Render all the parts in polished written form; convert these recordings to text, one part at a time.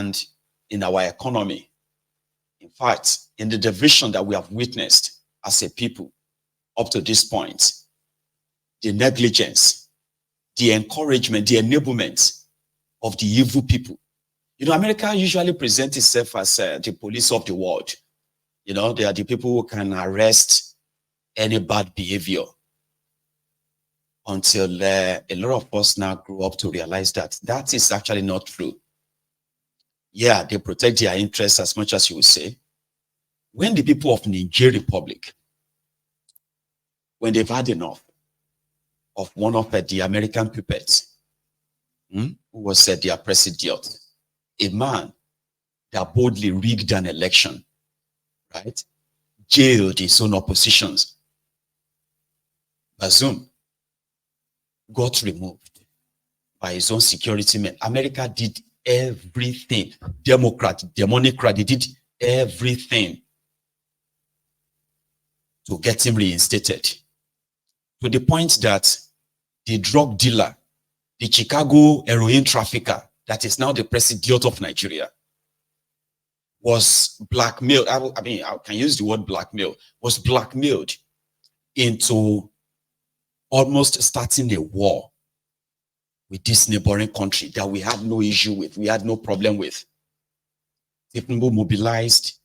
and in our economy. In fact, in the division that we have witnessed as a people up to this point, the negligence, the encouragement, the enablement of the evil people. You know, America usually presents itself as the police of the world. You know, they are the people who can arrest any bad behavior, until a lot of us now grew up to realize that that is actually not true. Yeah, they protect their interests as much as you would say. When the people of Niger Republic, when they've had enough of one of the American puppets, who was their president, a man that boldly rigged an election, right? Jailed his own oppositions. Bazoum got removed by his own security men. America did everything. Democrat, they did everything to get him reinstated. To the point that the drug dealer, the Chicago heroin trafficker, that is now the president of Nigeria, was blackmailed. I mean, I can use the word blackmail, was blackmailed into almost starting a war with this neighboring country that we had no issue with, we had no problem with. People mobilized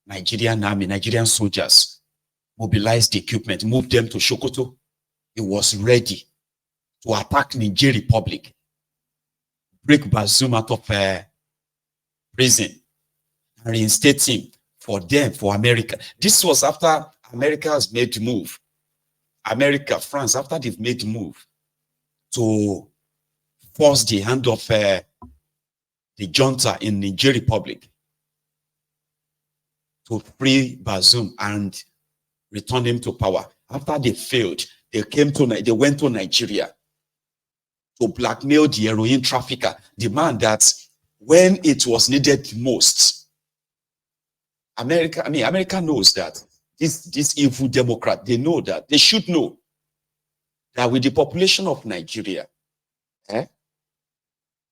Nigerian army, Nigerian soldiers, mobilized the equipment, moved them to Sokoto. It was ready to attack Niger Republic, break Bazoum out of prison, and reinstate him for them, for America. This was after America has made the move. America, France, after they've made the move to force the hand of the junta in Niger Republic to free Bazoum and return him to power. After they failed, they went to Nigeria to blackmail the heroin trafficker, the man that when it was needed most, America knows that this evil Democrat, they know that, they should know that with the population of Nigeria,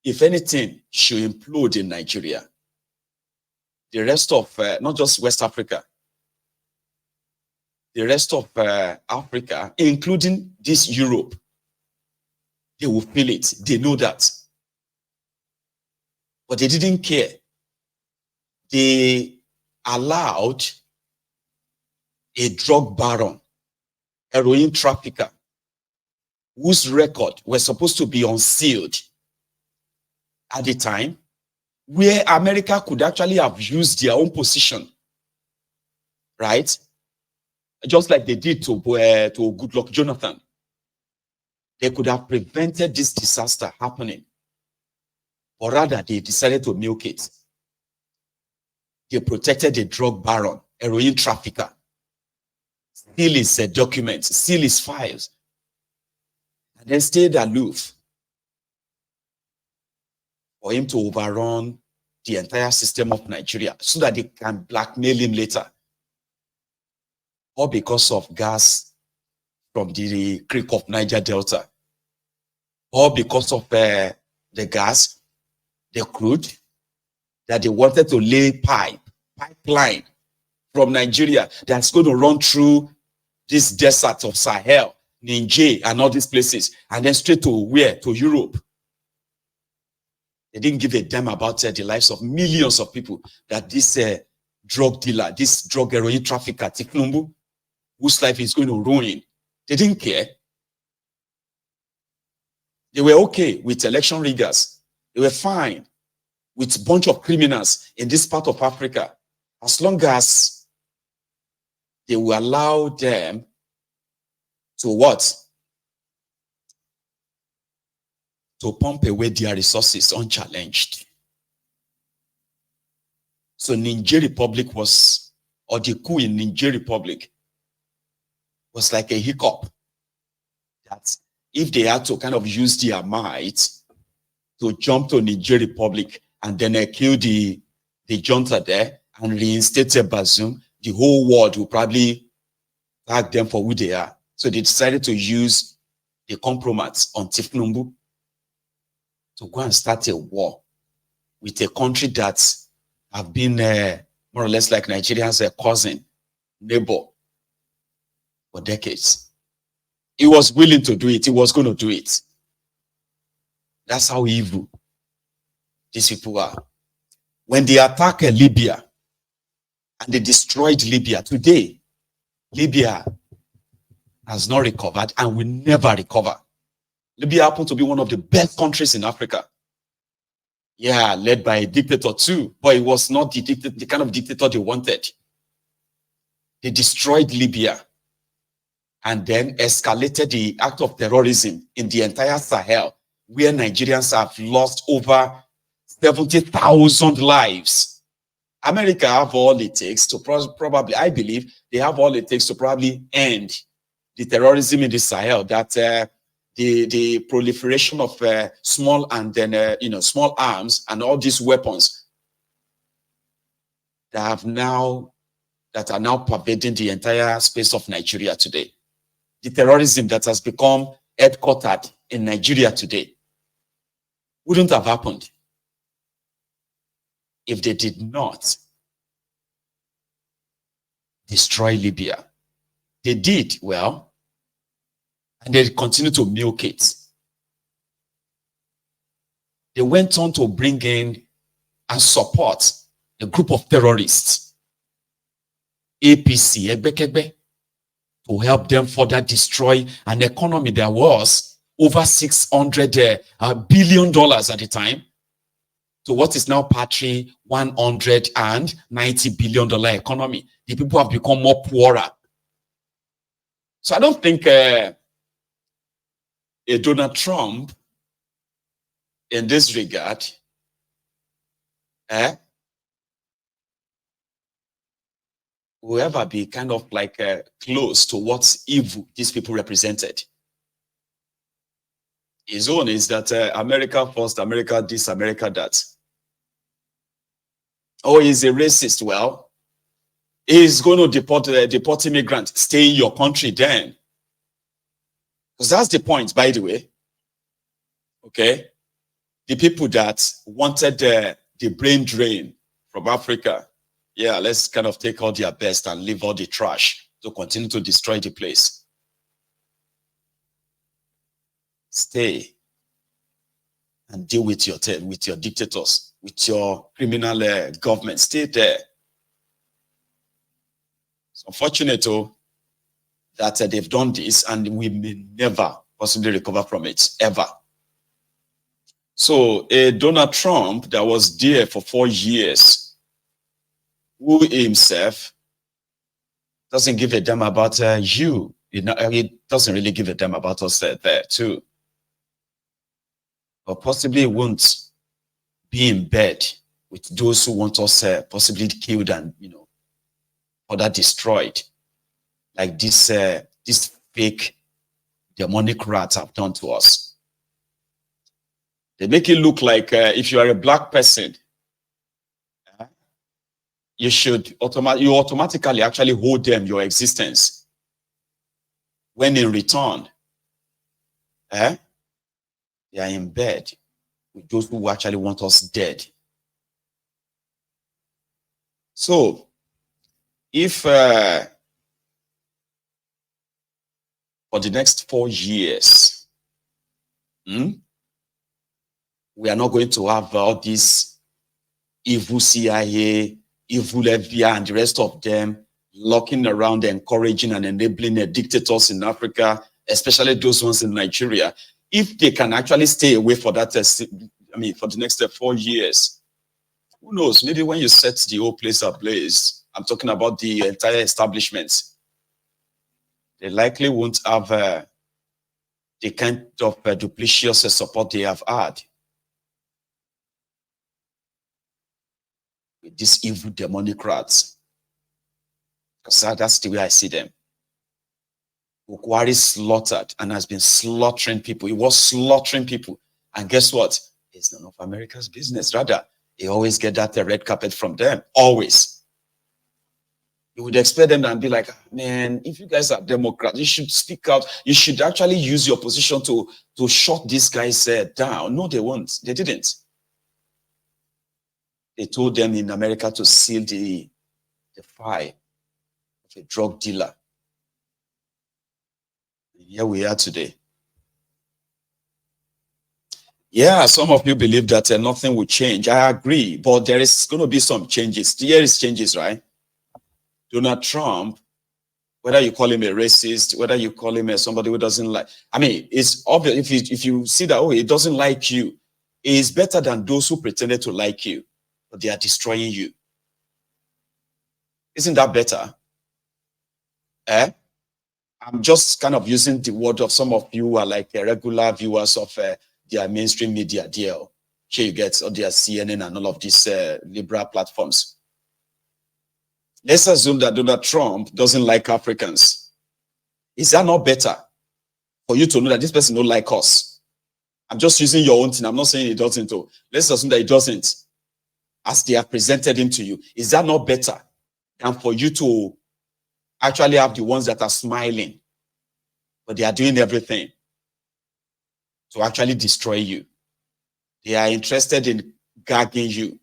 if anything should implode in Nigeria, the rest of, not just West Africa, the rest of Africa, including this Europe, they will feel it. They know that. But they didn't care. They allowed a drug baron, heroin trafficker, whose record was supposed to be unsealed at the time, where America could actually have used their own position, right? Just like they did to Goodluck Jonathan. They could have prevented this disaster happening. Or rather, they decided to milk it. They protected the drug baron, heroin trafficker, steal his documents, steal his files, and then stayed aloof for him to overrun the entire system of Nigeria so that they can blackmail him later. Or because of gas from the Creek of Niger Delta, or because of the gas, the crude, that they wanted to lay pipeline from Nigeria that's going to run through this desert of Sahel, Niger, and all these places, and then straight to where? To Europe. They didn't give a damn about the lives of millions of people that this drug dealer, this drug heroin trafficker, Tiknumbu, whose life is going to ruin. They didn't care. They were okay with election riggers. They were fine with a bunch of criminals in this part of Africa, as long as they will allow them to what? To pump away their resources unchallenged. So Niger Republic was, or the coup in Niger Republic was like a hiccup. That if they had to kind of use their might to jump to Niger Republic and then kill the junta there and reinstate Bazoum, the whole world will probably tag them for who they are. So they decided to use the compromise on Tifnumbu to go and start a war with a country that have been more or less like Nigeria's cousin, neighbor for decades. He was willing to do it. He was going to do it. That's how evil these people are. When they attack Libya and they destroyed Libya, today, Libya has not recovered and will never recover. Libya happened to be one of the best countries in Africa. Yeah, led by a dictator too, but it was not the kind of dictator they wanted. They destroyed Libya and then escalated the act of terrorism in the entire Sahel, where Nigerians have lost over 70,000 lives. America have all it takes to probably, I believe, they have all it takes to probably end the terrorism in the Sahel, that the proliferation of small and then, small arms and all these weapons that are now pervading the entire space of Nigeria today. The terrorism that has become headquartered in Nigeria today wouldn't have happened if they did not destroy Libya. They did well, and they continue to milk it. They went on to bring in and support a group of terrorists, APC, Egbekegbe, to help them further destroy an economy that was over $600 billion at the time to what is now patching $190 billion economy. The people have become more poorer. So I don't think a Donald Trump in this regard will ever be kind of like close to what evil these people represented. His own is that America first, America this, America that. Oh, he's a racist. Well, he's going to deport immigrants. Stay in your country then. Because that's the point, by the way. Okay? The people that wanted the brain drain from Africa, yeah, let's kind of take all their best and leave all the trash to continue to destroy the place. Stay and deal with your dictators, with your criminal government. Stay there. It's unfortunate that they've done this, and we may never possibly recover from it, ever. So Donald Trump that was there for 4 years, who himself doesn't give a damn about you. He doesn't really give a damn about us there too. Or possibly won't be in bed with those who want us possibly killed and, further destroyed, like this fake demonic rats have done to us. They make it look like if you are a black person, you automatically actually hold them your existence. When in return, they are in bed with those who actually want us dead. So, if for the next 4 years, we are not going to have all these evil CIA, evil FBI, and the rest of them looking around, encouraging and enabling the dictators in Africa, especially those ones in Nigeria. If they can actually stay away for that, for the next 4 years, who knows? Maybe when you set the whole place ablaze, I'm talking about the entire establishment, they likely won't have the kind of duplicitous support they have had with these evil demonic rats. Because that's the way I see them. Bukwari slaughtered and has been slaughtering people. He was slaughtering people. And guess what? It's none of America's business. Rather, they always get that red carpet from them. Always. You would expect them and be like, man, if you guys are Democrats, you should speak out. You should actually use your position to shut these guys down. No, they won't. They didn't. they told them in America to seal the file of a drug dealer. And here we are today. Yeah, some of you believe that nothing will change. I agree, but there is going to be some changes. There is changes, right? Donald Trump, whether you call him a racist, whether you call him somebody who doesn't like, I mean, it's obvious if you see that, oh, he doesn't like you, he is better than those who pretended to like you, but they are destroying you. Isn't that better? I'm just kind of using the word of some of you who are like regular viewers of their mainstream media deal. Here you get or their CNN and all of these liberal platforms. Let's assume that Donald Trump doesn't like Africans. Is that not better for you to know that this person don't like us? I'm just using your own thing. I'm not saying he doesn't. Let's assume that he doesn't, as they have presented him to you. Is that not better than for you to actually have the ones that are smiling, but they are doing everything to actually destroy you? They are interested in gagging you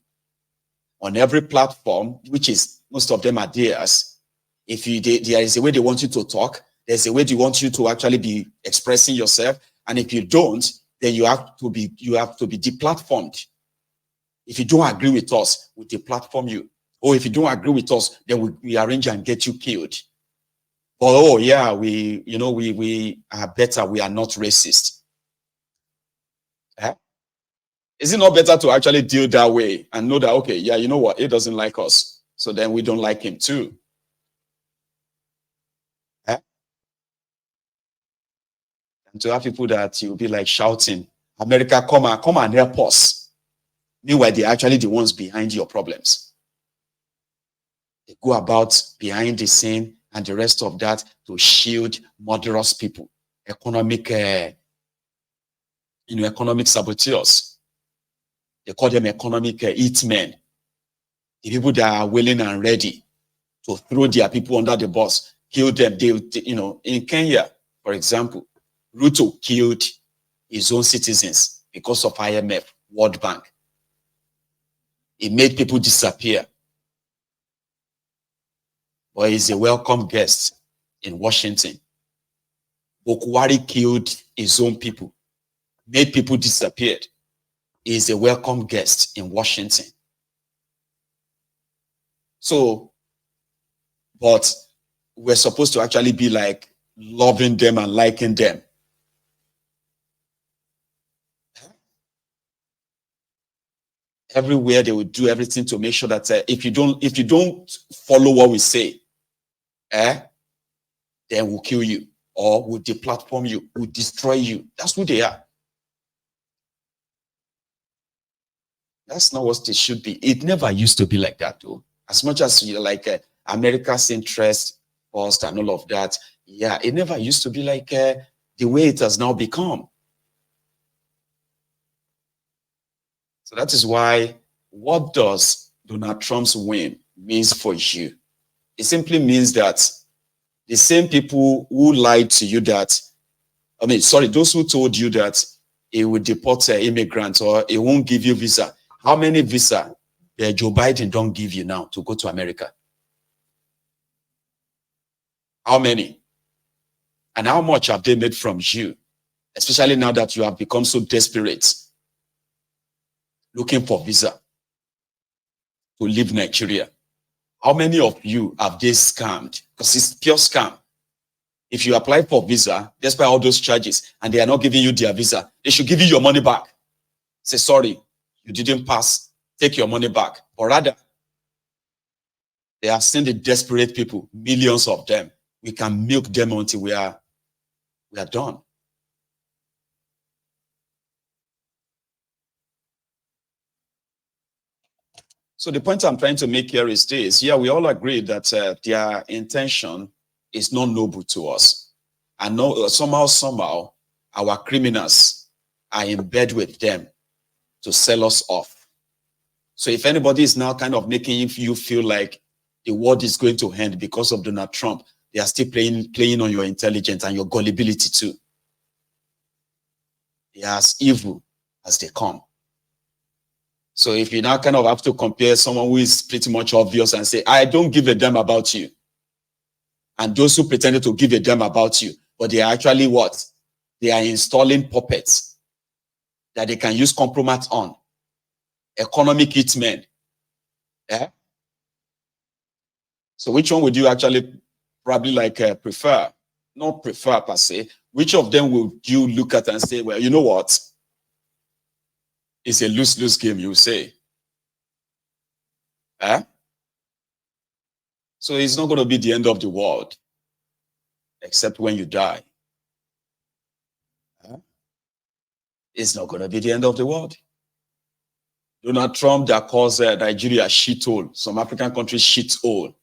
on every platform, which is most of them are theirs. If there is a way they want you to talk, there's a way they want you to actually be expressing yourself, and if you don't, then you have to be deplatformed. If you don't agree with us, we deplatform you. Or if you don't agree with us, then we arrange and get you killed. But oh yeah, we are better. We are not racist. Is it not better to actually deal that way and know that, okay, yeah, you know what, he doesn't like us, so then we don't like him too? And to have people that you'll be like shouting, America, come and help us. Meanwhile, they're actually the ones behind your problems. They go about behind the scene and the rest of that to shield murderous people, economic saboteurs. They call them economic hitmen. The people that are willing and ready to throw their people under the bus, kill them. In Kenya, for example, Ruto killed his own citizens because of IMF, World Bank. He made people disappear. But he's a welcome guest in Washington. Bokwari killed his own people, made people disappear. He's a welcome guest in Washington. So, but we're supposed to actually be like loving them and liking them. Everywhere they will do everything to make sure that if you don't follow what we say, then we'll kill you, or we'll deplatform you, we'll destroy you. That's who they are. That's not what it should be. It never used to be like that, though. As much as you're like America's interest first and all of that, yeah, it never used to be like the way it has now become. So that is why, what does Donald Trump's win means for you? It simply means that the same people who lied to you that, those who told you that he would deport immigrants or he won't give you visa. How many visa Joe Biden don't give you now to go to America? How many? And how much have they made from you? Especially now that you have become so desperate, looking for visa to leave Nigeria. How many of you have they scammed? Because it's pure scam. If you apply for visa, despite all those charges, and they are not giving you their visa, they should give you your money back. Say, sorry, you didn't pass, take your money back. Or rather, they have sent the desperate people, millions of them. We can milk them until we are done. So the point I'm trying to make here is this. Yeah, we all agree that their intention is not noble to us. And somehow, our criminals are in bed with them to sell us off. So if anybody is now kind of making you feel like the world is going to end because of Donald Trump, they are still playing on your intelligence and your gullibility too. They are as evil as they come. So if you now kind of have to compare someone who is pretty much obvious and say, I don't give a damn about you, and those who pretended to give a damn about you, but they are actually what? They are installing puppets that they can use compromise on. Economic hitmen. Yeah? So which one would you actually probably like prefer? Not prefer per se. Which of them would you look at and say, well, you know what? It's a lose-lose game, you say. Eh? So it's not going to be the end of the world, except when you die. Eh? It's not going to be the end of the world. Donald Trump that calls Nigeria shithole, some African countries shithole,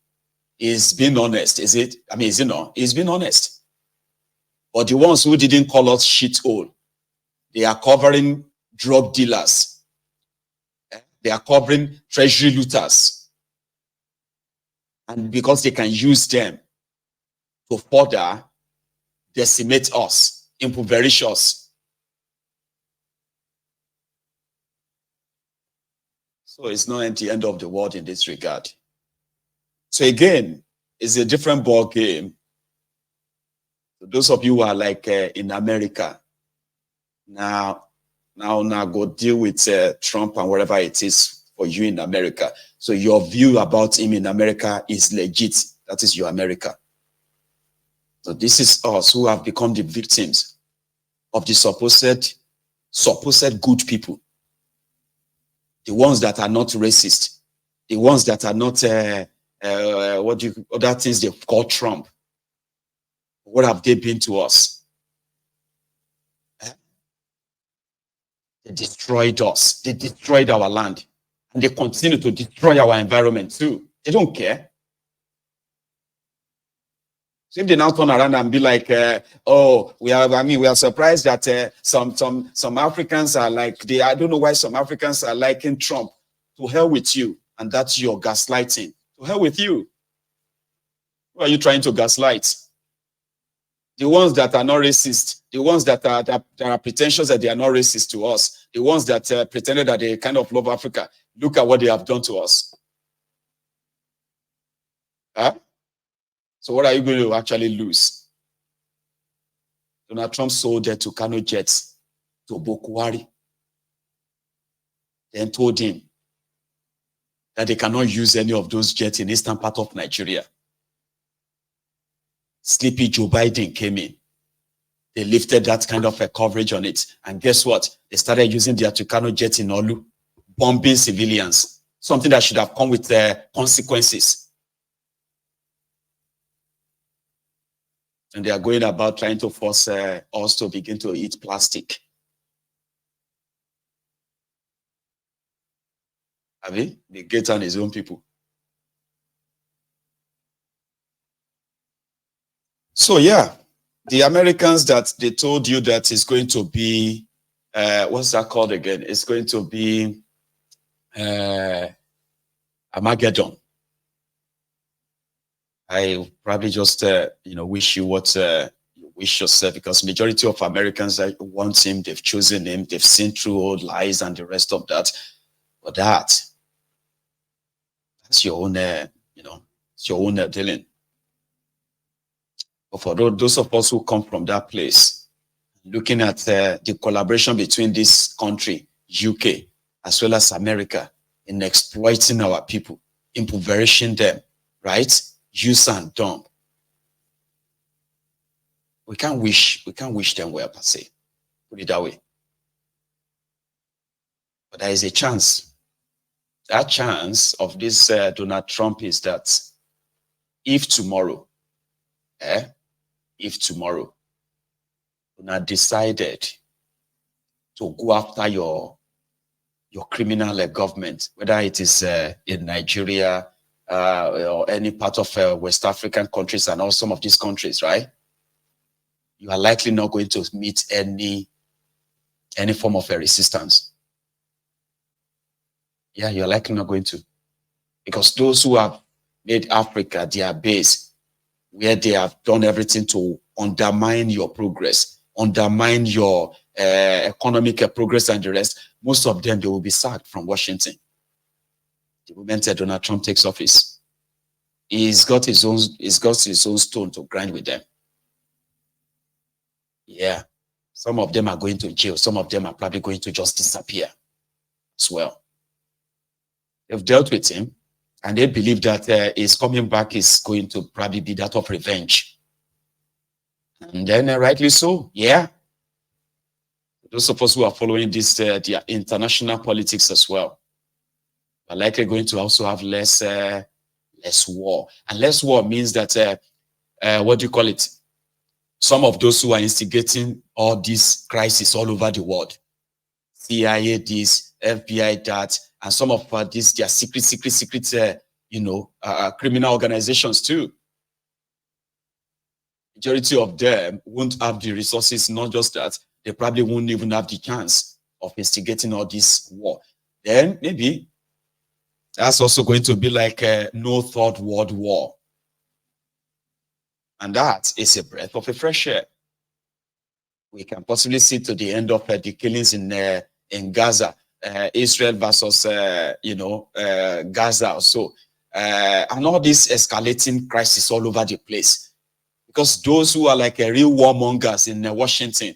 is being honest, is it? I mean, is it not? He's being honest. But the ones who didn't call us shithole, they are covering drug dealers. They are covering treasury looters. And because they can use them to further decimate us, impoverish us. So it's not the end of the world in this regard. So again, it's a different ball game. So those of you who are like in America, now go deal with Trump and whatever it is for you in America. So your view about him in America is legit. That is your America. So this is us who have become the victims of the supposed good people. The ones that are not racist. The ones that are not, other things they call Trump. What have they been to us? They destroyed us. They destroyed our land. And they continue to destroy our environment too. They don't care. So if they now turn around and be like, we are surprised that some Africans are like, I don't know why some Africans are liking Trump. To hell with you. And that's your gaslighting. To hell with you. Who are you trying to gaslight? The ones that are not racist, the ones that are pretentious that they are not racist to us, the ones that pretended that they kind of love Africa, look at what they have done to us. Huh? So what are you going to actually lose? Donald Trump sold it to Kano jets, to Bokwari, then told him that they cannot use any of those jets in eastern part of Nigeria. Sleepy Joe Biden came in. They lifted that kind of a coverage on it. And guess what? They started using their Tucano jet in Olu, bombing civilians. Something that should have come with consequences. And they are going about trying to force us to begin to eat plastic. Have you? The Gates and his own people. So yeah, the Americans that they told you that is going to be, what's that called again? It's going to be Armageddon. I probably just, wish you what you wish yourself, because majority of Americans want him, they've chosen him, they've seen through all lies and the rest of that. But that's your own, it's your own dealing. But for those of us who come from that place, looking at the collaboration between this country, UK, as well as America, in exploiting our people, impoverishing them, right? Use and dump. We can't wish them well per se. Put it that way. But there is a chance. That chance of this Donald Trump is that if tomorrow, Donald decided to go after your criminal government, whether it is in Nigeria or any part of West African countries and all some of these countries, right? You are likely not going to meet any form of a resistance. Yeah, you're likely not going to. Because those who have made Africa their base, where they have done everything to undermine your progress, undermine your economic progress and the rest, most of them, they will be sacked from Washington. The moment Donald Trump takes office, he's got his own stone to grind with them. Yeah. Some of them are going to jail. Some of them are probably going to just disappear as well. They've dealt with him, and they believe that his coming back is going to probably be that of revenge. And then rightly so, yeah. Those of us who are following this, the international politics as well, are likely going to also have less war. And less war means that, what do you call it? Some of those who are instigating all these crises all over the world, CIA this, FBI that, and some of these, their secret, criminal organizations too. Majority of them won't have the resources, not just that, they probably won't even have the chance of instigating all this war. Then maybe that's also going to be like no third world war. And that is a breath of a fresh air. We can possibly see to the end of the killings in Gaza, Israel versus, Gaza. So, and all this escalating crisis all over the place. Because those who are like real warmongers in Washington,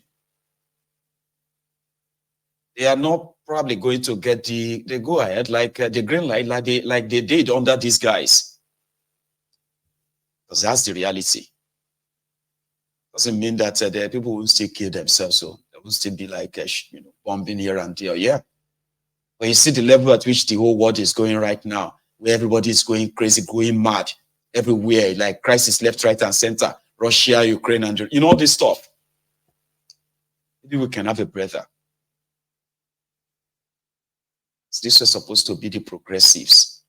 they are not probably going to get the go ahead, like the green light, like they did under these guys. Because that's the reality. Doesn't mean that the people will still kill themselves, so there will still be like bombing here and there. Yeah, but you see the level at which the whole world is going right now, where everybody is going crazy, going mad everywhere, like crisis left, right, and center. Russia, Ukraine, and all this stuff. Maybe we can have a breather. This was supposed to be the progressives.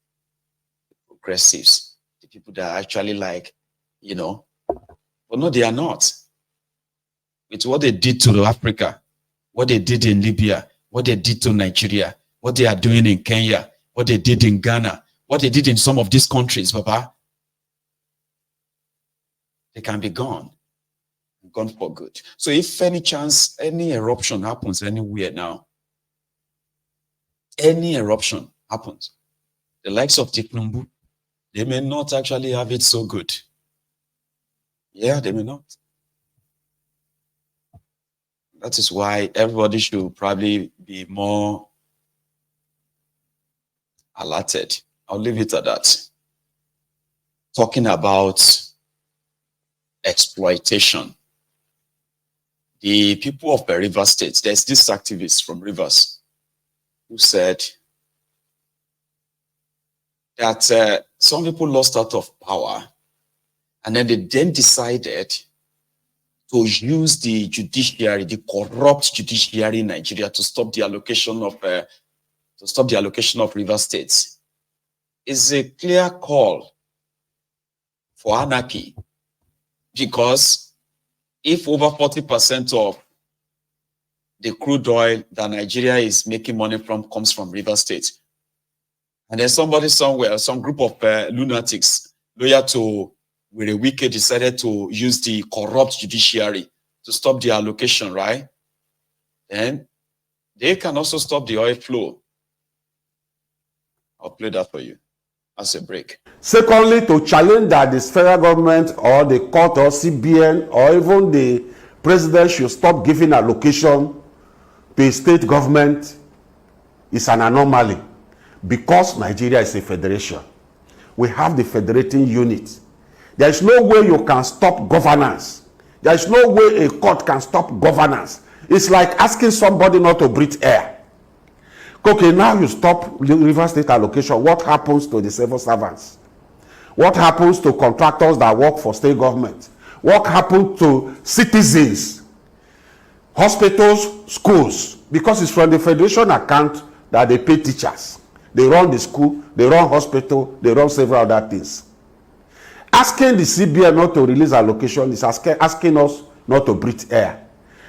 The people that are actually like, but no, they are not. It's what they did to Africa, what they did in Libya, what they did to Nigeria, what they are doing in Kenya, what they did in Ghana, what they did in some of these countries, Baba. They can be gone for good. So if any chance, any eruption happens anywhere now, any eruption happens, the likes of Tinubu, they may not actually have it so good. Yeah, they may not. That is why everybody should probably be more alerted. I'll leave it at that. Talking about exploitation. The people of the Rivers State, there's this activist from Rivers who said that some people lost out of power, and then they decided to use the judiciary, the corrupt judiciary in Nigeria, to stop the allocation of Rivers States. It's a clear call for anarchy, because if over 40% of the crude oil that Nigeria is making money from comes from Rivers State, and then somebody somewhere, some group of lunatics loyal to with a wicked decided to use the corrupt judiciary to stop the allocation, right? Then they can also stop the oil flow. I'll play that for you as a break. Secondly, to challenge that the federal government or the court or CBN or even the president should stop giving allocation to a state government is an anomaly, because Nigeria is a federation. We have the federating unit. There is no way you can stop governance. There is no way a court can stop governance. It's like asking somebody not to breathe air. Okay, now you stop Rivers State allocation. What happens to the civil servants? What happens to contractors that work for state government? What happens to citizens, hospitals, schools? Because it's from the federation account that they pay teachers. They run the school, they run hospital, they run several other things. Asking the CBN not to release allocation is asking us not to breathe air.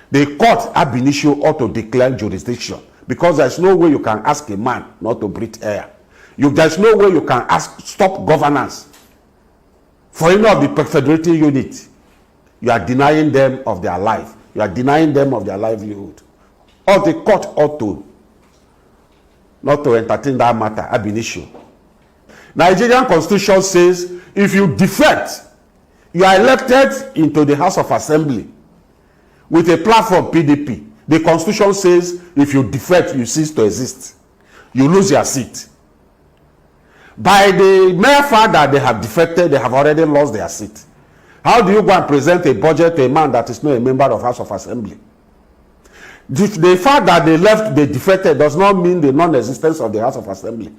The court ab initio ought to declare jurisdiction, because there's no way you can ask a man not to breathe air. There's no way you can stop governance for any of the federating units. You are denying them of their life. You are denying them of their livelihood. Or the court ought to not to entertain that matter ab initio. Nigerian constitution says if you defect, you are elected into the House of Assembly with a platform PDP. The constitution says if you defect, you cease to exist. You lose your seat. By the mere fact that they have defected, they have already lost their seat. How do you go and present a budget to a man that is not a member of House of Assembly? The fact that they defected does not mean the non-existence of the House of Assembly.